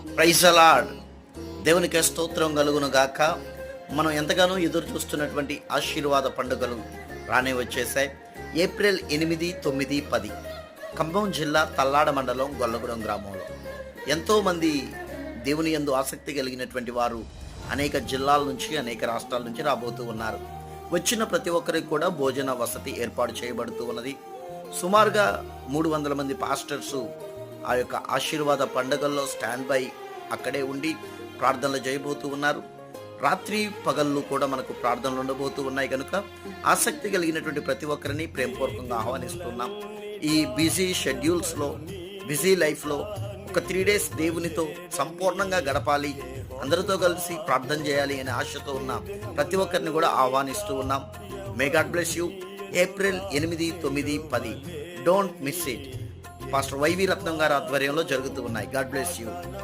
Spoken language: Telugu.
Praise the lord. దేవునికి స్తోత్రం కలుగును గాక. మనం ఎంతగానో ఎదురు చూస్తున్నటువంటి ఆశీర్వాద పండుగలు రానే వచ్చేసాయి. ఏప్రిల్ 8, 9, 10 ఖమ్మం జిల్లా తల్లాడ మండలం గొల్లగూడెం గ్రామంలో ఎంతోమంది దేవుని యందు ఆసక్తి కలిగినటువంటి వారు అనేక జిల్లాల నుంచి, అనేక రాష్ట్రాల నుంచి రాబోతూ ఉన్నారు. వచ్చిన ప్రతి ఒక్కరికి కూడా భోజన వసతి ఏర్పాటు చేయబడుతూ ఉన్నది. సుమారుగా 300 మంది పాస్టర్సు ఆ యొక్క ఆశీర్వాద పండుగల్లో స్టాండ్ బై అక్కడే ఉండి ప్రార్థనలు చేయబోతూ ఉన్నారు. రాత్రి పగళ్ళు కూడా మనకు ప్రార్థనలు ఉండబోతూ ఉన్నాయి కనుక ఆసక్తి కలిగినటువంటి ప్రతి ఒక్కరిని ప్రేమపూర్వకంగా ఆహ్వానిస్తున్నాం. ఈ బిజీ షెడ్యూల్స్లో, బిజీ లైఫ్లో ఒక 3 days దేవునితో సంపూర్ణంగా గడపాలి, అందరితో కలిసి ప్రార్థన చేయాలి అనే ఆశతో ఉన్న ప్రతి ఒక్కరిని కూడా ఆహ్వానిస్తూ ఉన్నాం. May God bless you. April 8, 9, 10 don't miss it. Pastor Y V Ratnam గారి ఆధ్వర్యంలో జరుగుతూ ఉన్నాయి. God bless you.